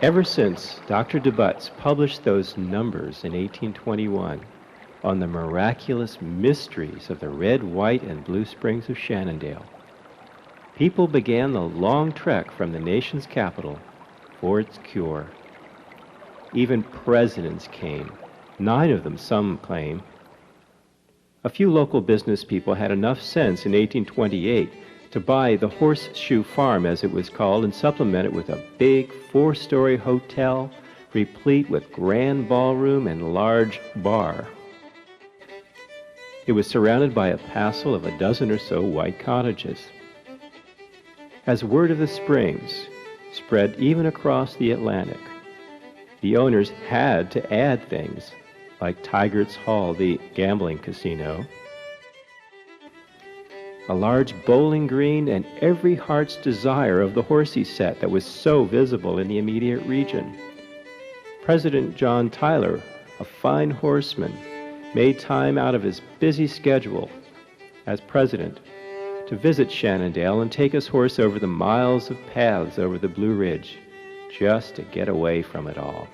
Ever since Dr. DeButz published those numbers in 1821 on the miraculous mysteries of the red, white, and blue springs of Shannondale, people began the long trek from the nation's capital for its cure. Even presidents came, 9 of them, some claim. A few local business people had enough sense in 1828 to buy the Horseshoe Farm, as it was called, and supplement it with a big 4-story hotel, replete with grand ballroom and large bar. It was surrounded by a passel of a dozen or so white cottages. As word of the springs spread even across the Atlantic, the owners had to add things like Tygart's Hall, the gambling casino, a large bowling green, and every heart's desire of the horsey set that was so visible in the immediate region. President John Tyler, a fine horseman, made time out of his busy schedule as president to visit Shannondale and take his horse over the miles of paths over the Blue Ridge, just to get away from it all.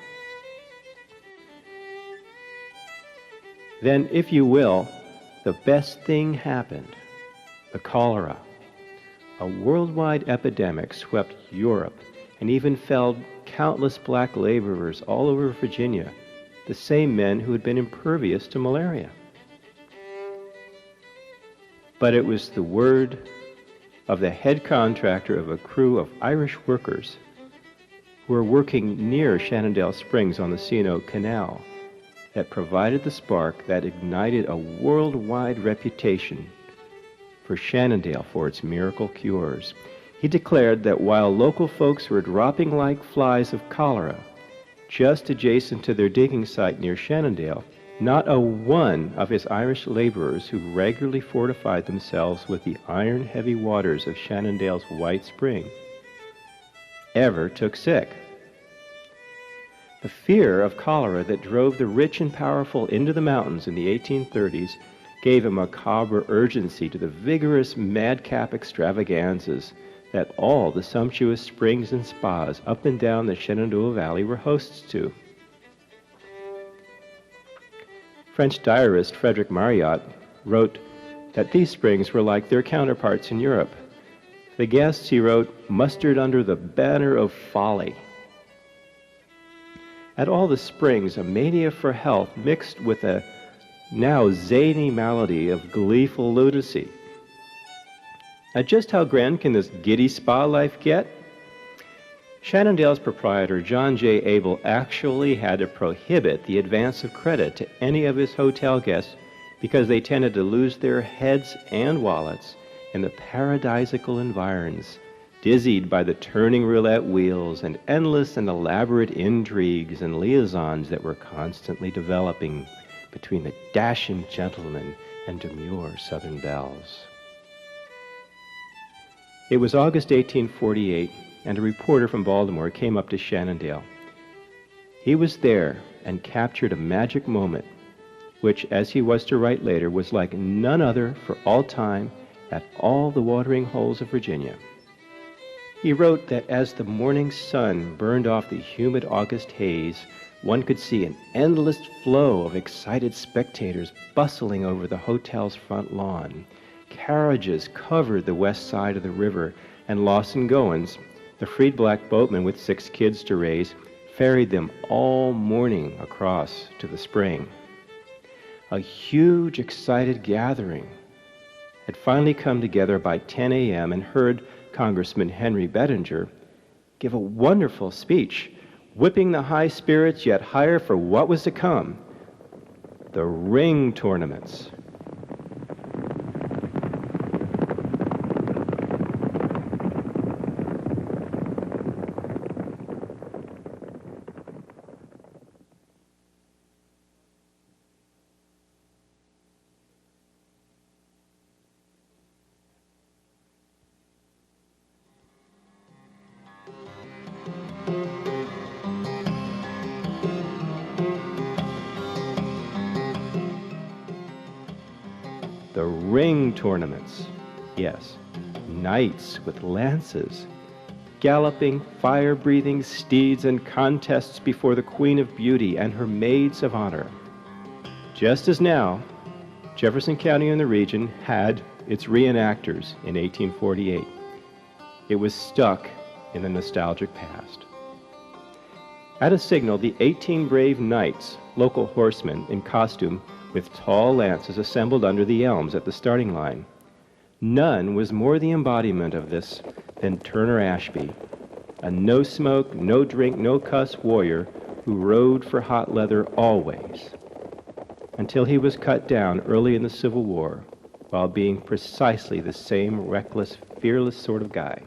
Then, if you will, the best thing happened. The cholera, a worldwide epidemic, swept Europe and even felled countless black laborers all over Virginia, the same men who had been impervious to malaria. But it was the word of the head contractor of a crew of Irish workers who were working near Shannondale Springs on the C&O Canal that provided the spark that ignited a worldwide reputation for Shannondale for its miracle cures. He declared that while local folks were dropping like flies of cholera just adjacent to their digging site near Shannondale, not a one of his Irish laborers who regularly fortified themselves with the iron-heavy waters of Shannondale's White Spring ever took sick. The fear of cholera that drove the rich and powerful into the mountains in the 1830s gave a macabre urgency to the vigorous madcap extravaganzas that all the sumptuous springs and spas up and down the Shenandoah Valley were hosts to. French diarist Frederick Marryat wrote that these springs were like their counterparts in Europe. The guests, he wrote, mustered under the banner of folly. At all the springs, a mania for health mixed with a now zany malady of gleeful lunacy. Now, just how grand can this giddy spa life get? Shannondale's proprietor, John J. Abel, actually had to prohibit the advance of credit to any of his hotel guests because they tended to lose their heads and wallets in the paradisical environs, dizzied by the turning roulette wheels and endless and elaborate intrigues and liaisons that were constantly developing between the dashing gentlemen and demure Southern belles. It was August 1848, and a reporter from Baltimore came up to Shannondale. He was there and captured a magic moment, which, as he was to write later, was like none other for all time at all the watering holes of Virginia. He wrote that as the morning sun burned off the humid August haze, one could see an endless flow of excited spectators bustling over the hotel's front lawn. Carriages covered the west side of the river, and Lawson Goins, the freed black boatman with 6 kids to raise, ferried them all morning across to the spring. A huge, excited gathering had finally come together by 10 a.m. and heard Congressman Henry Bettinger give a wonderful speech, whipping the high spirits yet higher for what was to come, the ring tournaments. The ring tournaments, yes, knights with lances, galloping, fire-breathing steeds and contests before the Queen of Beauty and her maids of honor. Just as now, Jefferson County and the region had its reenactors in 1848. It was stuck in the nostalgic past. At a signal, the 18 brave knights, local horsemen in costume with tall lances, assembled under the elms at the starting line. None was more the embodiment of this than Turner Ashby, a no-smoke, no-drink, no-cuss warrior who rode for hot leather always, until he was cut down early in the Civil War while being precisely the same reckless, fearless sort of guy.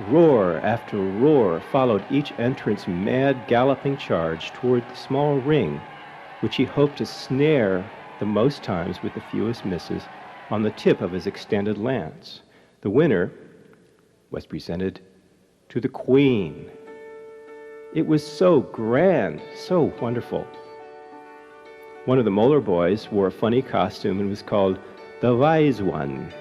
Roar after roar followed each entrant's mad galloping charge toward the small ring, which he hoped to snare the most times with the fewest misses on the tip of his extended lance. The winner was presented to the Queen. It was so grand, so wonderful. One of the Moeller boys wore a funny costume and was called the Wise One.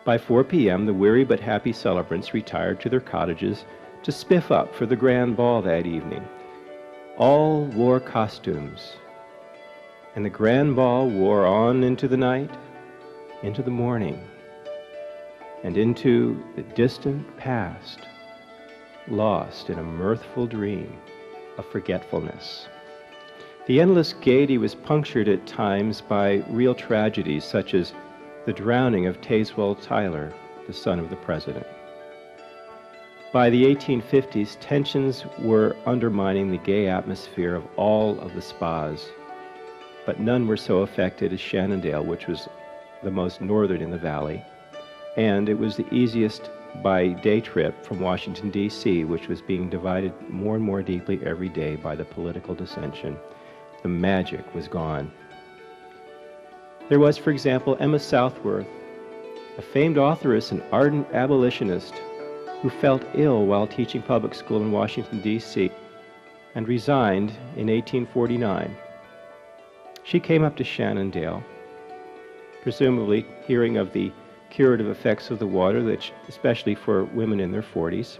By 4 p.m., the weary but happy celebrants retired to their cottages to spiff up for the grand ball that evening. All wore costumes, and the grand ball wore on into the night, into the morning, and into the distant past, lost in a mirthful dream of forgetfulness. The endless gaiety was punctured at times by real tragedies, such as the drowning of Tazewell Tyler, the son of the president. By the 1850s, tensions were undermining the gay atmosphere of all of the spas, but none were so affected as Shannondale, which was the most northern in the valley, and it was the easiest by day trip from Washington, D.C., which was being divided more and more deeply every day by the political dissension. The magic was gone. There was, for example, Emma Southworth, a famed authoress and ardent abolitionist who felt ill while teaching public school in Washington, D.C., and resigned in 1849. She came up to Shannondale, presumably hearing of the curative effects of the water, especially for women in their 40s.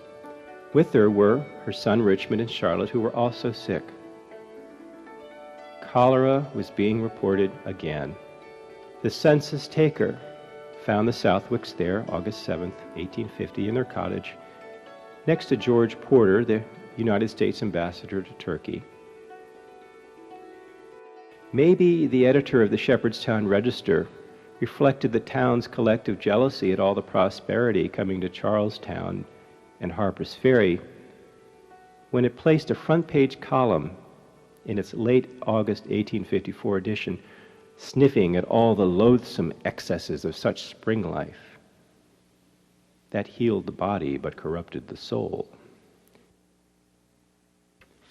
With her were her son Richmond and Charlotte, who were also sick. Cholera was being reported again. The census taker found the Southwicks there August 7th, 1850, in their cottage, next to George Porter, the United States ambassador to Turkey. Maybe the editor of the Shepherdstown Register reflected the town's collective jealousy at all the prosperity coming to Charlestown and Harper's Ferry when it placed a front-page column in its late August 1854 edition, sniffing at all the loathsome excesses of such spring life that healed the body but corrupted the soul.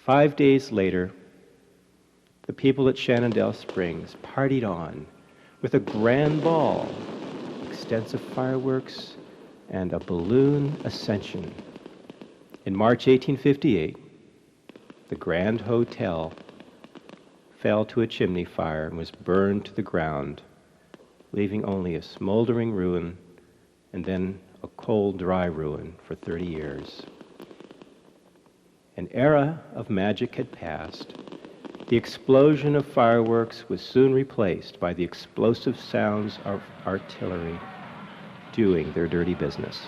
5 days later, the people at Shannondale Springs partied on with a grand ball, extensive fireworks, and a balloon ascension. In March 1858, the Grand Hotel fell to a chimney fire and was burned to the ground, leaving only a smoldering ruin and then a cold, dry ruin for 30 years. An era of magic had passed. The explosion of fireworks was soon replaced by the explosive sounds of artillery doing their dirty business.